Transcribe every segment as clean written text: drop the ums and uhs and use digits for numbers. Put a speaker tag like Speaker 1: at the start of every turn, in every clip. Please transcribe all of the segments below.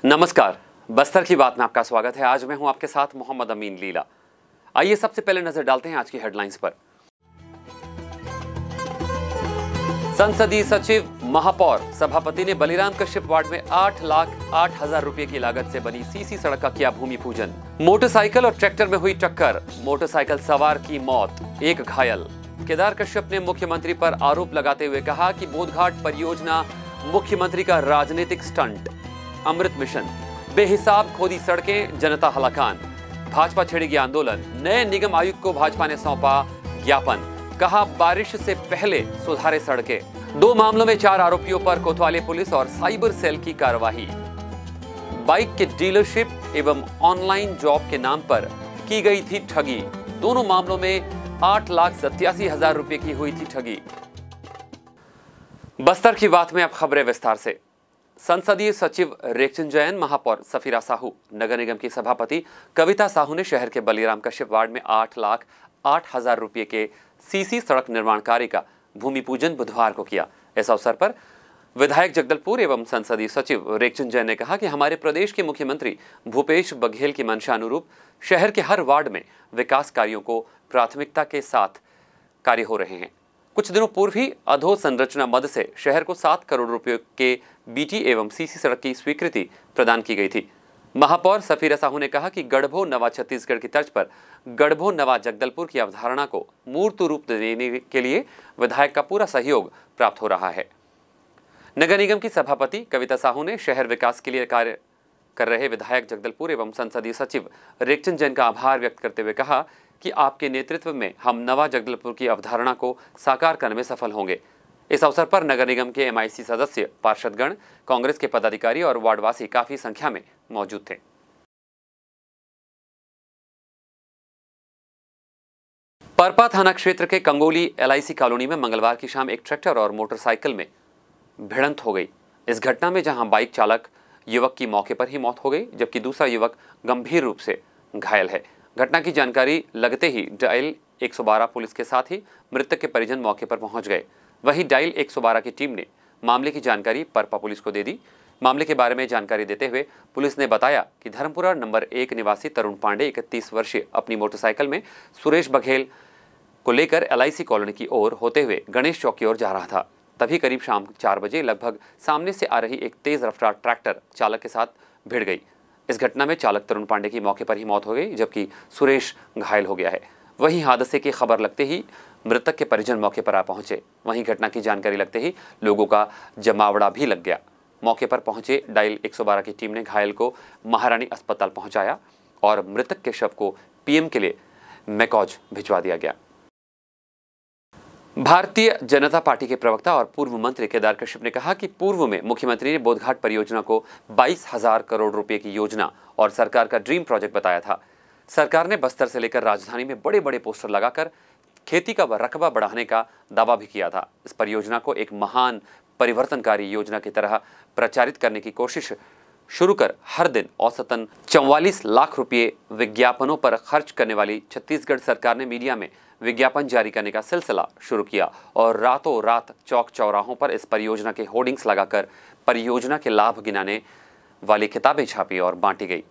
Speaker 1: नमस्कार, बस्तर की बात में आपका स्वागत है। आज मैं हूं आपके साथ मोहम्मद अमीन लीला। आइए सबसे पहले नजर डालते हैं आज की हेडलाइंस पर। संसदीय सचिव महापौर सभापति ने बलिराम कश्यप वार्ड में 8,08,000 रुपए की लागत से बनी सीसी सड़क का किया भूमि पूजन। मोटरसाइकिल और ट्रैक्टर में हुई टक्कर, मोटरसाइकिल सवार की मौत, एक घायल। केदार कश्यप ने मुख्यमंत्री पर आरोप लगाते हुए कहा कि बोधघाट परियोजना मुख्यमंत्री का राजनीतिक स्टंट। अमृत मिशन, बेहिसाब खोदी सड़कें, जनता हलाकान। भाजपा छेड़ेगी आंदोलन, नए निगम आयुक्त को भाजपा ने सौंपा ज्ञापन, कहा बारिश से पहले सुधारे सड़कें। 2 मामलों में 4 आरोपियों पर कोतवाली पुलिस और साइबर सेल की कार्रवाई। बाइक के डीलरशिप एवं ऑनलाइन जॉब के नाम पर की गई थी ठगी। दोनों मामलों में 8,87,000 रुपए की हुई थी ठगी। बस्तर की बात में अब खबरें विस्तार से। संसदीय सचिव रेखचंद जैन, महापौर सफीरा साहू, नगर निगम की सभापति कविता साहू ने शहर के बलिराम कश्यप वार्ड में 8,08,000 रुपए के सीसी सड़क निर्माण कार्य का भूमि पूजन बुधवार को किया। इस अवसर पर विधायक जगदलपुर एवं संसदीय सचिव रेखचंद जैन ने कहा कि हमारे प्रदेश के मुख्यमंत्री भूपेश बघेल की मंशा अनुरूप शहर के हर वार्ड में विकास कार्यों को प्राथमिकता के साथ कार्य हो रहे हैं। कुछ दिनों पूर्व ही अधोसंरचना मद से शहर को 7 करोड़ रुपए के बीटी एवं सीसी सड़क की स्वीकृति प्रदान की गई थी। महापौर सफीरा साहू ने कहा कि गढ़बो नवा छत्तीसगढ़ की तर्ज पर गढ़बो नवा जगदलपुर की अवधारणा को मूर्त रूप देने के लिए विधायक का पूरा सहयोग प्राप्त हो रहा है। नगर निगम की सभापति कविता साहू ने शहर विकास के लिए कार्य कर रहे विधायक जगदलपुर एवं संसदीय सचिव रेखचंद जैन का आभार व्यक्त करते हुए कहा कि आपके नेतृत्व में हम नवा जगदलपुर की अवधारणा को साकार करने में सफल होंगे। इस अवसर पर नगर निगम के एमआईसी सदस्य, पार्षदगण, कांग्रेस के पदाधिकारी और वार्डवासी काफी संख्या में मौजूद थे। परपा थाना क्षेत्र के कंगोली एलआईसी कॉलोनी में मंगलवार की शाम एक ट्रैक्टर और मोटरसाइकिल में भिड़ंत हो गई। इस घटना में जहां बाइक चालक युवक की मौके पर ही मौत हो गई, जबकि दूसरा युवक गंभीर रूप से घायल है। घटना की जानकारी लगते ही डायल 112 पुलिस के साथ ही मृतक के परिजन मौके पर पहुंच गए। वहीं डायल 112 की टीम ने मामले की जानकारी परपा पुलिस को दे दी। मामले के बारे में जानकारी देते हुए पुलिस ने बताया कि धर्मपुरा नंबर 1 निवासी तरुण पांडे 31 वर्षीय अपनी मोटरसाइकिल में सुरेश बघेल को लेकर एलआईसी कॉलोनी की ओर होते हुए गणेश चौक की ओर जा रहा था। तभी करीब शाम 4 बजे लगभग सामने से आ रही एक तेज रफ्तार ट्रैक्टर चालक के साथ भिड़ गई। इस घटना में चालक तरुण पांडे की मौके पर ही मौत हो गई, जबकि सुरेश घायल हो गया है। वहीं हादसे की खबर लगते ही मृतक के परिजन मौके पर आ पहुंचे। वहीं घटना की जानकारी लगते ही लोगों का जमावड़ा भी लग गया। मौके पर पहुंचे डायल 112 की टीम ने घायल को महारानी अस्पताल पहुंचाया और मृतक के शव को पीएम के लिए मैकॉज भिजवा दिया गया। भारतीय जनता पार्टी के प्रवक्ता और पूर्व मंत्री केदार कश्यप ने कहा कि पूर्व में मुख्यमंत्री ने बोधघाट परियोजना को 22,000 करोड़ रुपए की योजना और सरकार का ड्रीम प्रोजेक्ट बताया था। सरकार ने बस्तर से लेकर राजधानी में बड़े बड़े पोस्टर लगाकर खेती का रकबा बढ़ाने का दावा भी किया था। इस परियोजना को एक महान परिवर्तनकारी योजना की तरह प्रचारित करने की कोशिश शुरू कर हर दिन औसतन 44 लाख रुपये विज्ञापनों पर खर्च करने वाली छत्तीसगढ़ सरकार ने मीडिया में विज्ञापन जारी करने का सिलसिला शुरू किया और रातों रात चौक चौराहों पर इस परियोजना के होर्डिंग्स लगाकर परियोजना के लाभ गिनाने वाली किताबें छापी और बांटी गई।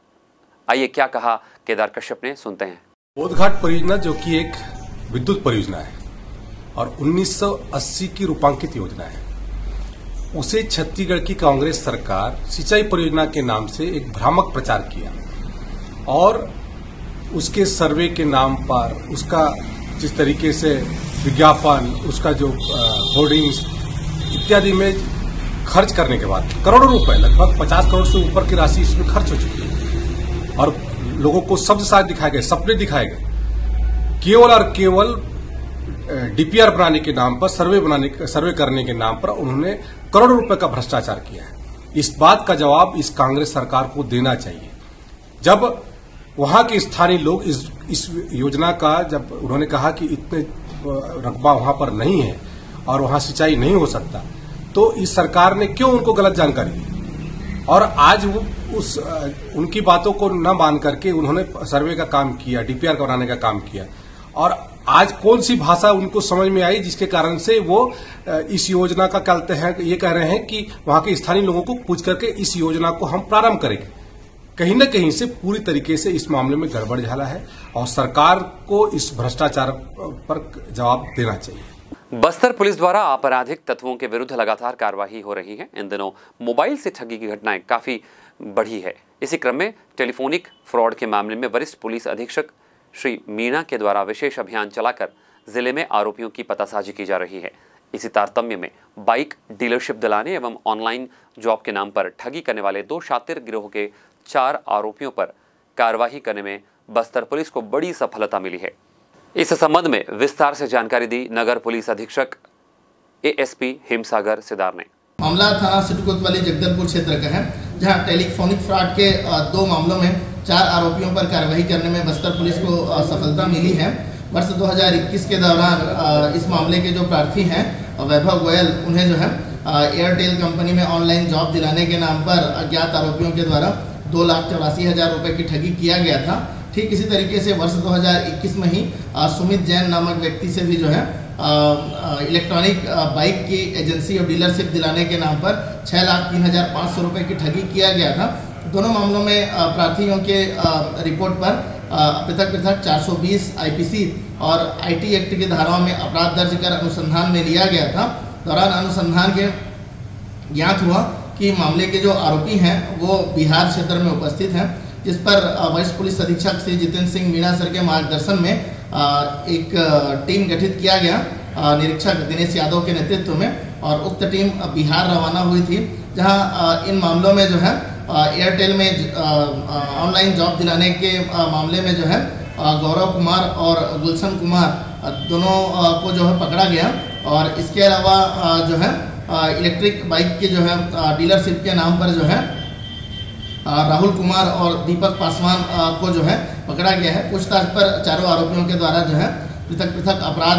Speaker 1: आइए क्या कहा केदार कश्यप ने, सुनते हैं।
Speaker 2: बोधघाट परियोजना जो कि एक विद्युत परियोजना है और 1980 की रूपांकित योजना है, उसे छत्तीसगढ़ की कांग्रेस सरकार सिंचाई परियोजना के नाम से एक भ्रामक प्रचार किया और उसके सर्वे के नाम पर उसका जिस तरीके से विज्ञापन, उसका जो होर्डिंग्स इत्यादि में खर्च करने के बाद करोड़ों रुपए, लगभग 50 करोड़ से ऊपर की राशि इसमें खर्च हो चुकी है और लोगों को शब्द साथ दिखाए गए, सपने दिखाए गए, केवल और केवल डीपीआर बनाने के नाम पर, सर्वे करने के नाम पर उन्होंने करोड़ों रुपए का भ्रष्टाचार किया है। इस बात का जवाब इस कांग्रेस सरकार को देना चाहिए। जब वहां के स्थानीय लोग इस योजना का, जब उन्होंने कहा कि इतने रकबा वहां पर नहीं है और वहां सिंचाई नहीं हो सकता, तो इस सरकार ने क्यों उनको गलत जानकारी दी? और आज वो उनकी बातों को न मान करके उन्होंने सर्वे का काम किया, डीपीआर कराने का काम किया। और आज कौन सी भाषा उनको समझ में आई जिसके कारण से वो इस योजना का कहते हैं, ये कह रहे हैं कि वहां के स्थानीय लोगों को पूछ करके इस योजना को हम प्रारंभ करेंगे। कहीं न कहीं से पूरी तरीके से इस मामले में गड़बड़ झाला है और सरकार को इस भ्रष्टाचार पर जवाब देना चाहिए।
Speaker 1: बस्तर पुलिस द्वारा आपराधिक तत्वों के विरुद्ध लगातार कार्रवाई हो रही है। इन दिनों मोबाइल से ठगी की घटनाएं काफी बढ़ी है। इसी क्रम में टेलीफोनिक फ्रॉड के मामले में वरिष्ठ पुलिस अधीक्षक श्री मीणा के द्वारा विशेष अभियान चलाकर जिले में आरोपियों की पतासाजी की जा रही है। इसी तारतम्य में बाइक डीलरशिप दिलाने एवं ऑनलाइन जॉब के नाम पर ठगी करने वाले 2 शातिर गिरोह के 4 आरोपियों पर कार्रवाई करने में बस्तर पुलिस को बड़ी सफलता मिली है। इस संबंध में विस्तार से जानकारी दी नगर पुलिस अधीक्षक एएसपी हिमसागर सिदार ने।
Speaker 3: मामला थाना सिटी कोतवाली जगदलपुर क्षेत्र का है, जहां टेलीफोनिक फ्रॉड के 2 मामलों में 4 आरोपियों पर कार्रवाई करने में बस्तर पुलिस को सफलता मिली है। वर्ष 2021 के दौरान इस मामले के जो प्रार्थी हैं वैभव गोयल, उन्हें जो है एयरटेल कंपनी में ऑनलाइन जॉब दिलाने के नाम पर अज्ञात आरोपियों के द्वारा 2,84,000 रुपये की ठगी किया गया था। ठीक इसी तरीके से वर्ष 2021 में ही सुमित जैन नामक व्यक्ति से भी जो है इलेक्ट्रॉनिक बाइक की एजेंसी और डीलरशिप दिलाने के नाम पर 6,03,500 रुपये की ठगी किया गया था। दोनों मामलों में प्रार्थियों के रिपोर्ट पर पृथक पृथक 420 आईपीसी और आईटी एक्ट की धाराओं में अपराध दर्ज कर अनुसंधान में लिया गया था। दौरान अनुसंधान के ज्ञात हुआ कि मामले के जो आरोपी हैं वो बिहार क्षेत्र में उपस्थित हैं, जिस पर वरिष्ठ पुलिस अधीक्षक श्री जितेंद्र सिंह मीणा सर के मार्गदर्शन में एक टीम गठित किया गया निरीक्षक दिनेश यादव के नेतृत्व में, और उक्त टीम बिहार रवाना हुई थी, जहां इन मामलों में जो है एयरटेल में ऑनलाइन जॉब दिलाने के मामले में जो है गौरव कुमार और गुलशन कुमार दोनों को जो है पकड़ा गया। और इसके अलावा जो है इलेक्ट्रिक बाइक के जो है डीलरशिप के नाम पर जो है राहुल कुमार और दीपक पासवान को जो है पकड़ा गया है। पूछताछ पर चारों आरोपियों के द्वारा जो है पृथक पृथक अपराध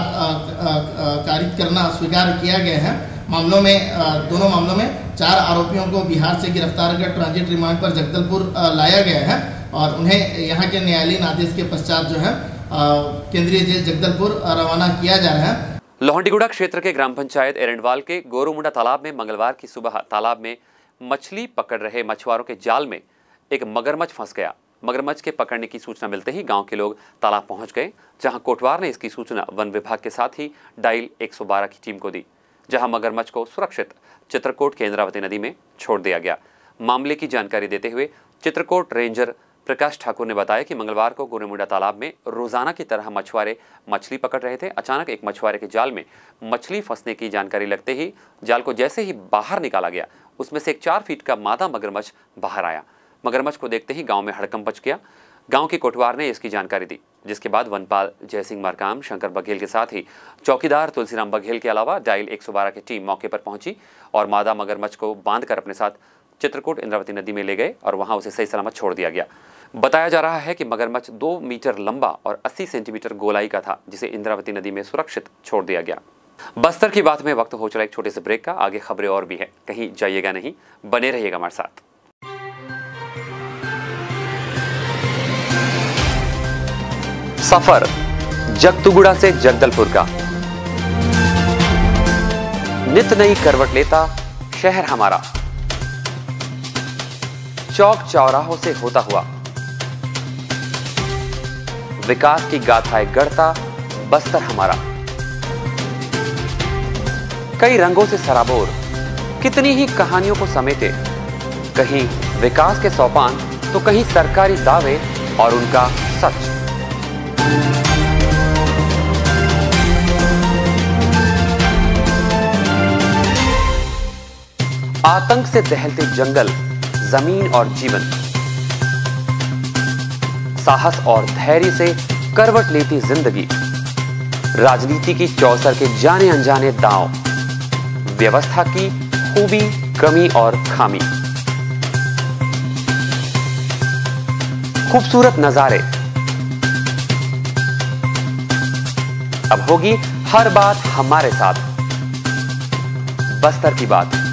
Speaker 3: कारित करना स्वीकार किया गया है। दोनों मामलों में 4 आरोपियों को बिहार से गिरफ्तार कर ट्रांजिट रिमांड पर जगदलपुर लाया गया है और उन्हें यहां के न्यायालयीन आदेश के पश्चात जो है केंद्रीय जेल जगदलपुर रवाना किया जा रहा है।
Speaker 1: लोहंडीगुड़ा क्षेत्र के ग्राम पंचायत एरंडवाल के गोरुमुंडा तालाब में मंगलवार की सुबह तालाब में मछली पकड़ रहे मछुआरों के जाल में एक मगरमच्छ फंस गया। मगरमच्छ के पकड़ने की सूचना मिलते ही गांव के लोग तालाब पहुंच गए, जहां कोटवार ने इसकी सूचना वन विभाग के साथ ही डायल 112 की टीम को दी, जहां मगरमच्छ को सुरक्षित चित्रकोट के इंद्रावती नदी में छोड़ दिया गया। मामले की जानकारी देते हुए चित्रकोट रेंजर प्रकाश ठाकुर ने बताया कि मंगलवार को गोरेमुंडा तालाब में रोजाना की तरह मछुआरे मछली पकड़ रहे थे। अचानक एक मछुआरे के जाल में मछली फंसने की जानकारी लगते ही जाल को जैसे ही बाहर निकाला गया, उसमें से एक 4 फीट का मादा मगरमच्छ बाहर आया। मगरमच्छ को देखते ही गांव में हड़कंप मच गया। गांव के कोटवार ने इसकी जानकारी दी, जिसके बाद वनपाल जयसिंह मरकाम, शंकर बघेल के साथ ही चौकीदार तुलसीराम बघेल के अलावा डायल 112 की टीम मौके पर पहुंची और मादा मगरमच्छ को बांधकर अपने साथ चित्रकूट इंद्रावती नदी में ले गए और वहां उसे सही सलामत छोड़ दिया गया। बताया जा रहा है कि मगरमच्छ 2 मीटर लंबा और 80 सेंटीमीटर गोलाई का था, जिसे इंद्रावती नदी में सुरक्षित छोड़ दिया गया। बस्तर की बात में वक्त हो चला एक छोटे से ब्रेक का। आगे खबरें और भी है, कहीं जाइएगा नहीं, बने रहिएगा हमारे साथ। सफर जगतुगुड़ा से जगदलपुर का नित नई करवट लेता शहर हमारा, चौक चौराहों से होता हुआ विकास की गाथाएं गढ़ता बस्तर हमारा। कई रंगों से सराबोर कितनी ही कहानियों को समेटे, कहीं विकास के सोपान तो कहीं सरकारी दावे और उनका सच। आतंक से दहलते जंगल, जमीन और जीवन, साहस और धैर्य से करवट लेती जिंदगी, राजनीति की चौसर के जाने अनजाने दांव, व्यवस्था की खूबी, कमी और खामी, खूबसूरत नजारे। अब होगी हर बात हमारे साथ, बस्तर की बात।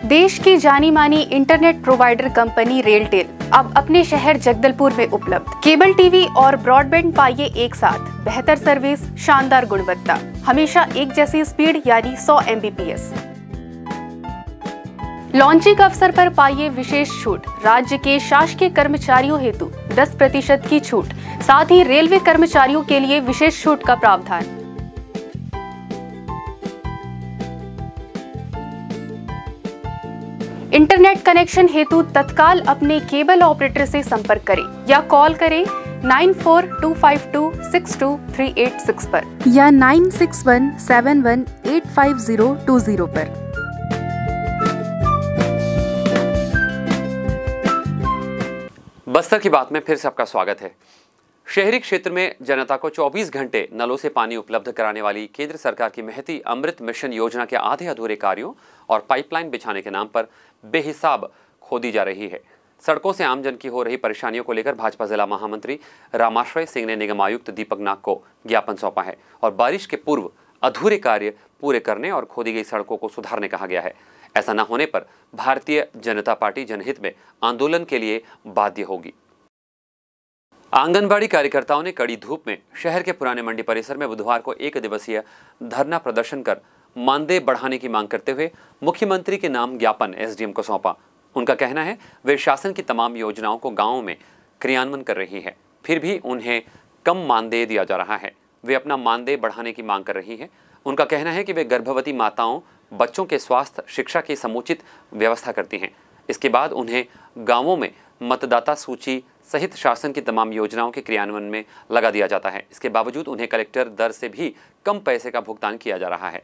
Speaker 4: देश की जानी मानी इंटरनेट प्रोवाइडर कंपनी रेलटेल अब अपने शहर जगदलपुर में उपलब्ध। केबल टीवी और ब्रॉडबैंड पाइए एक साथ, बेहतर सर्विस, शानदार गुणवत्ता, हमेशा एक जैसी स्पीड यानी 100 Mbps। लॉन्चिंग अवसर पर पाइए विशेष छूट, राज्य के शासकीय कर्मचारियों हेतु 10% की छूट, साथ ही रेलवे कर्मचारियों के लिए विशेष छूट का प्रावधान। इंटरनेट कनेक्शन हेतु तत्काल अपने केबल ऑपरेटर से संपर्क करें या कॉल करें 9425262386 पर या 9617185020 पर।
Speaker 1: बस्तर की बात में फिर से आपका स्वागत है। शहरी क्षेत्र में जनता को 24 घंटे नलों से पानी उपलब्ध कराने वाली केंद्र सरकार की महती अमृत मिशन योजना के आधे अधूरे कार्यों और पाइपलाइन बिछाने के नाम पर बेहिसाब खोदी जा रही है। सड़कों से आमजन की हो रही परेशानियों को लेकर भाजपा जिला महामंत्री रामाश्रय सिंह ने निगम आयुक्त दीपक नाग को ज्ञापन सौंपा है और बारिश के पूर्व अधूरे कार्य पूरे करने और खोदी गई सड़कों को सुधारने कहा गया है। ऐसा न होने पर भारतीय जनता पार्टी जनहित में आंदोलन के लिए बाध्य होगी। आंगनबाड़ी कार्यकर्ताओं ने कड़ी धूप में शहर के पुराने मंडी परिसर में बुधवार को 1 दिवसीय धरना प्रदर्शन कर मानदेय बढ़ाने की मांग करते हुए मुख्यमंत्री के नाम ज्ञापन एसडीएम को सौंपा। उनका कहना है वे शासन की तमाम योजनाओं को गांवों में क्रियान्वयन कर रही है, फिर भी उन्हें कम मानदेय दिया जा रहा है। वे अपना मानदेय बढ़ाने की मांग कर रही है। उनका कहना है कि वे गर्भवती माताओं, बच्चों के स्वास्थ्य, शिक्षा की समुचित व्यवस्था करती हैं। इसके बाद उन्हें गाँवों में मतदाता सूची सहित शासन की तमाम योजनाओं के क्रियान्वयन में लगा दिया जाता है। इसके बावजूद उन्हें कलेक्टर दर से भी कम पैसे का भुगतान किया जा रहा है।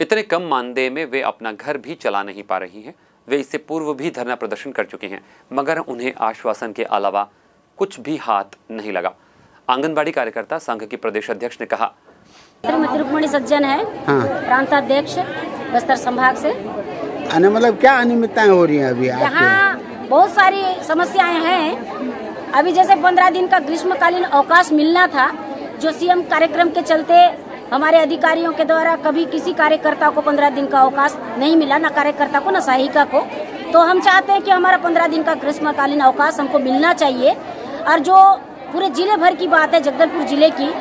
Speaker 1: इतने कम मानदेय में वे अपना घर भी चला नहीं पा रही हैं। वे इससे पूर्व भी धरना प्रदर्शन कर चुके हैं, मगर उन्हें आश्वासन के अलावा कुछ भी हाथ नहीं लगा। आंगनबाड़ी कार्यकर्ता संघ की प्रदेश अध्यक्ष ने कहा,
Speaker 5: श्रीमती रुक्मणी सज्जन है, प्रांताध्यक्ष बस्तर संभाग से।
Speaker 6: मतलब क्या अनियमितताएं हो रही हैं अभी?
Speaker 5: यहाँ बहुत सारी समस्याएं हैं। अभी जैसे 15 दिन का ग्रीष्मकालीन अवकाश मिलना था, जो सीएम कार्यक्रम के चलते हमारे अधिकारियों के द्वारा कभी किसी कार्यकर्ता को 15 दिन का अवकाश नहीं मिला, ना कार्यकर्ता को ना सहायिका को। तो हम चाहते हैं कि हमारा 15 दिन का ग्रीष्मकालीन अवकाश हमको मिलना चाहिए। और जो पूरे जिले भर की बात है, जगदलपुर जिले की,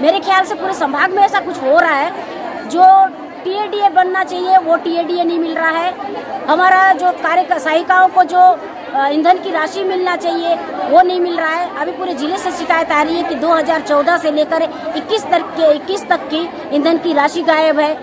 Speaker 5: मेरे ख्याल से पूरे संभाग में ऐसा कुछ हो रहा है। जो टीएडीए बनना चाहिए वो टीएडीए नहीं मिल रहा है। हमारा जो सहायिकाओं को जो ईंधन की राशि मिलना चाहिए वो नहीं मिल रहा है। अभी पूरे जिले से शिकायत आ रही है कि 2014 से लेकर 21 तक की ईंधन की राशि गायब है।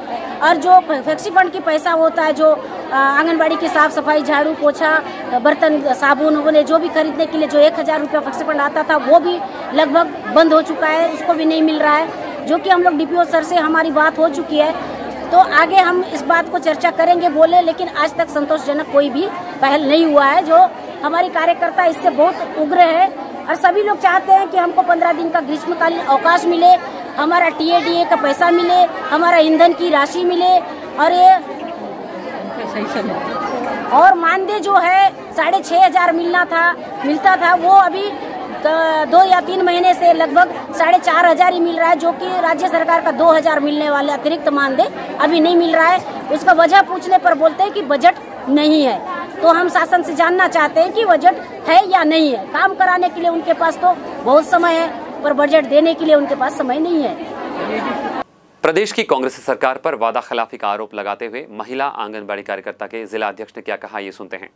Speaker 5: और जो फ्लेक्सी फंड की पैसा होता है, जो आंगनबाड़ी की साफ सफाई, झाड़ू पोछा, बर्तन, साबुन वगैरह जो भी खरीदने के लिए जो 1000 रुपया फ्लेक्सी फंड आता था, वो भी लगभग बंद हो चुका है, उसको भी नहीं मिल रहा है। जो कि हम लोग डीपीओ सर से हमारी बात हो चुकी है, तो आगे हम इस बात को चर्चा करेंगे बोले, लेकिन आज तक संतोषजनक कोई भी पहल नहीं हुआ है। जो हमारी कार्यकर्ता इससे बहुत उग्र है और सभी लोग चाहते हैं कि हमको 15 दिन का ग्रीष्मकालीन अवकाश मिले, हमारा टीएडीए का पैसा मिले, हमारा ईंधन की राशि मिले और ये और मानदेय जो है 6500 मिलता था वो अभी 2 या 3 महीने से लगभग 4500 ही मिल रहा है, जो कि राज्य सरकार का 2000 मिलने वाले अतिरिक्त मानदेय अभी नहीं मिल रहा है। उसका वजह पूछने पर बोलते हैं कि बजट नहीं है। तो हम शासन से जानना चाहते हैं कि बजट है या नहीं है। काम कराने के लिए उनके पास तो बहुत समय है, पर बजट देने के लिए उनके पास समय नहीं है।
Speaker 1: प्रदेश की कांग्रेस सरकार पर वादा खिलाफी का आरोप लगाते हुए महिला आंगनबाड़ी कार्यकर्ता के जिला अध्यक्ष ने क्या कहा, ये सुनते हैं।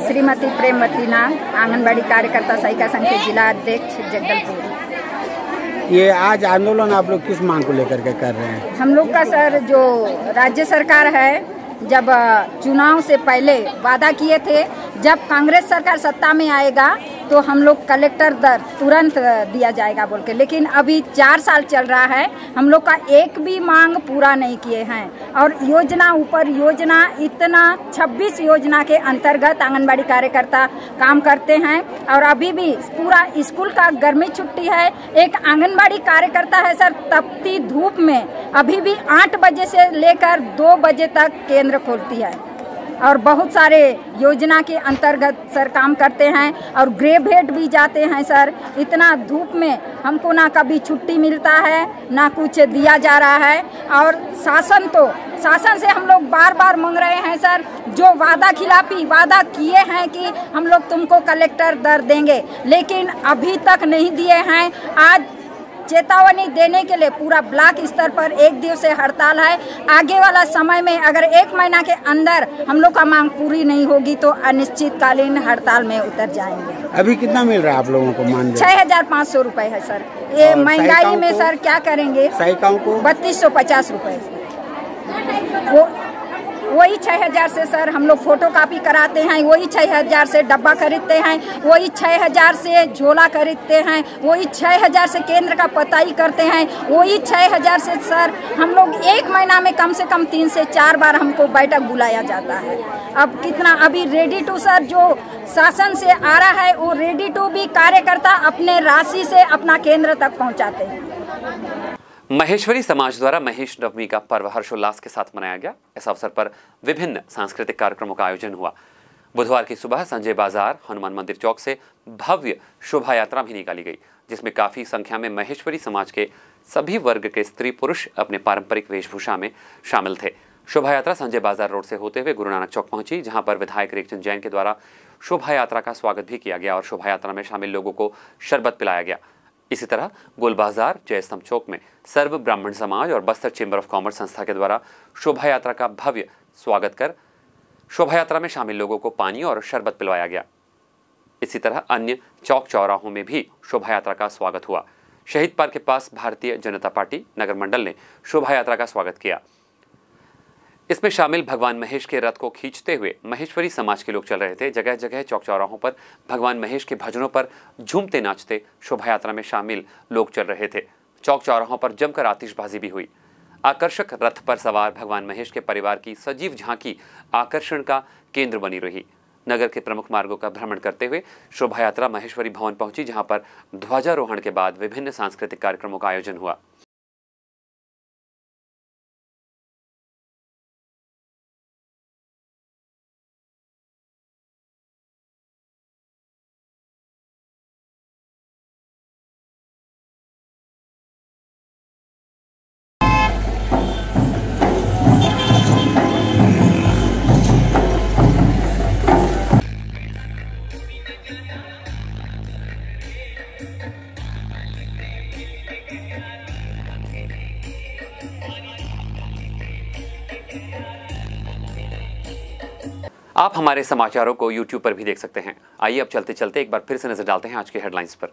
Speaker 7: श्रीमती प्रेमवती नाग, आंगनबाड़ी कार्यकर्ता सहायिका संघ के जिला अध्यक्ष जगदलपुर।
Speaker 6: ये आज आंदोलन आप लोग किस मांग को लेकर के कर रहे हैं?
Speaker 7: हम लोग का सर, जो राज्य सरकार है, जब चुनाव से पहले वादा किए थे जब कांग्रेस सरकार सत्ता में आएगा तो हम लोग कलेक्टर दर तुरंत दिया जाएगा बोल के, लेकिन अभी 4 साल चल रहा है, हम लोग का एक भी मांग पूरा नहीं किए हैं। और योजना ऊपर योजना, इतना 26 योजना के अंतर्गत आंगनबाड़ी कार्यकर्ता काम करते हैं। और अभी भी पूरा स्कूल का गर्मी छुट्टी है। एक आंगनबाड़ी कार्यकर्ता है सर, तपती धूप में अभी भी 8 बजे से लेकर 2 बजे तक केंद्र खोलती है। और बहुत सारे योजना के अंतर्गत सर काम करते हैं और ग्रे भेट भी जाते हैं सर। इतना धूप में हमको ना कभी छुट्टी मिलता है ना कुछ दिया जा रहा है। और शासन से हम लोग बार बार मांग रहे हैं सर, जो वादा खिलाफी वादा किए हैं कि हम लोग तुमको कलेक्टर दर देंगे, लेकिन अभी तक नहीं दिए हैं। आज चेतावनी देने के लिए पूरा ब्लॉक स्तर पर 1 दिवसीय हड़ताल है। आगे वाला समय में अगर 1 महीना के अंदर हम लोग का मांग पूरी नहीं होगी तो अनिश्चितकालीन हड़ताल में उतर जाएंगे।
Speaker 6: अभी कितना मिल रहा है आप लोगों को मानदेय?
Speaker 7: 6,500 रुपए है सर। ये महंगाई में सर क्या करेंगे।
Speaker 6: सहायिकाओं को
Speaker 7: 3250 रुपए। वही 6,000 से सर हम लोग फोटो कापी कराते हैं, वही 6,000 से डब्बा खरीदते हैं, वही 6,000 से झोला खरीदते हैं, वही 6,000 से केंद्र का पताई करते हैं, वही 6,000 से सर हम लोग 1 महीना में कम से कम 3 से 4 बार हमको बैठक बुलाया जाता है। अब कितना अभी रेडी टू सर जो शासन से आ रहा है वो रेडी टू भी कार्यकर्ता अपने राशि से अपना केंद्र तक पहुँचाते हैं।
Speaker 1: महेश्वरी समाज द्वारा महेश नवमी का पर्व हर्षोल्लास के साथ मनाया गया। इस अवसर पर विभिन्न सांस्कृतिक कार्यक्रमों का आयोजन हुआ। बुधवार की सुबह संजय बाजार हनुमान मंदिर चौक से भव्य शोभा यात्रा भी निकाली गई, जिसमें काफी संख्या में महेश्वरी समाज के सभी वर्ग के स्त्री पुरुष अपने पारंपरिक वेशभूषा में शामिल थे। शोभा यात्रा संजय बाजार रोड से होते हुए गुरु नानक चौक पहुंची, जहां पर विधायक रेखचंद जैन के द्वारा शोभा यात्रा का स्वागत भी किया गया और शोभा यात्रा में शामिल लोगों को शरबत पिलाया गया। इसी तरह गोल बाजार जयस्तंभ चौक में सर्व ब्राह्मण समाज और बस्तर चेंबर ऑफ कॉमर्स संस्था के द्वारा शोभा यात्रा का भव्य स्वागत कर शोभा यात्रा में शामिल लोगों को पानी और शरबत पिलवाया गया। इसी तरह अन्य चौक चौराहों में भी शोभा यात्रा का स्वागत हुआ। शहीद पार्क के पास भारतीय जनता पार्टी नगर मंडल ने शोभा यात्रा का स्वागत किया। इसमें शामिल भगवान महेश के रथ को खींचते हुए महेश्वरी समाज के लोग चल रहे थे। जगह जगह चौक चौराहों पर भगवान महेश के भजनों पर झूमते नाचते शोभा यात्रा में शामिल लोग चल रहे थे। चौक चौराहों पर जमकर आतिशबाजी भी हुई। आकर्षक रथ पर सवार भगवान महेश के परिवार की सजीव झांकी आकर्षण का केंद्र बनी रही। नगर के प्रमुख मार्गों का भ्रमण करते हुए शोभा यात्रा महेश्वरी भवन पहुंची, जहां पर ध्वजारोहण के बाद विभिन्न सांस्कृतिक कार्यक्रमों का आयोजन हुआ। आप हमारे समाचारों को YouTube पर भी देख सकते हैं। आइए अब चलते चलते एक बार फिर से नजर डालते हैं आज के हेडलाइंस पर।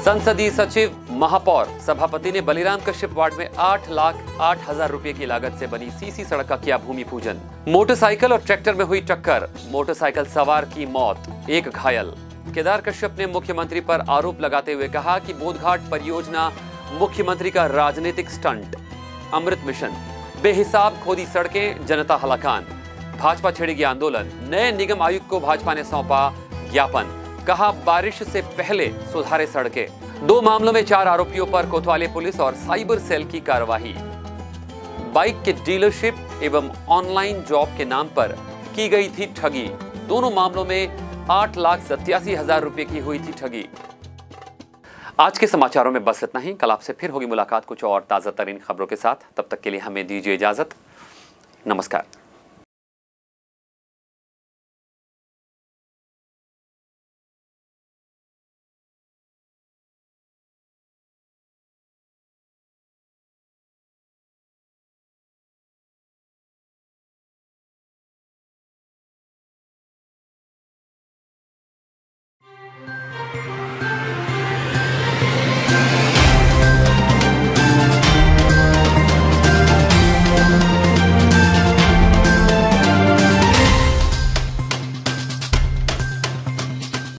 Speaker 1: संसदीय सचिव महापौर सभापति ने बलिराम कश्यप वार्ड में 8,08,000 रुपए की लागत से बनी सीसी सड़क का किया भूमि पूजन। मोटरसाइकिल और ट्रैक्टर में हुई टक्कर, मोटरसाइकिल सवार की मौत, 1 घायल। केदार कश्यप ने मुख्यमंत्री पर आरोप लगाते हुए कहा कि बोधघाट परियोजना मुख्यमंत्री का राजनीतिक स्टंट। अमृत मिशन, बेहिसाब खोदी सड़कें, जनता हलाकान। भाजपा छेड़ेगी आंदोलन, नए निगम आयुक्त को भाजपा ने सौंपा ज्ञापन। कहा बारिश से पहले सुधारे सड़कें। 2 मामलों में 4 आरोपियों पर कोतवाली पुलिस और साइबर सेल की कार्रवाई। बाइक के डीलरशिप एवं ऑनलाइन जॉब के नाम पर की गई थी ठगी। दोनों मामलों में 8,87,000 रुपए की हुई थी ठगी। आज के समाचारों में बस इतना ही। कल आपसे फिर होगी मुलाकात कुछ और ताजा तरीन खबरों के साथ। तब तक के लिए हमें दीजिए इजाजत। नमस्कार।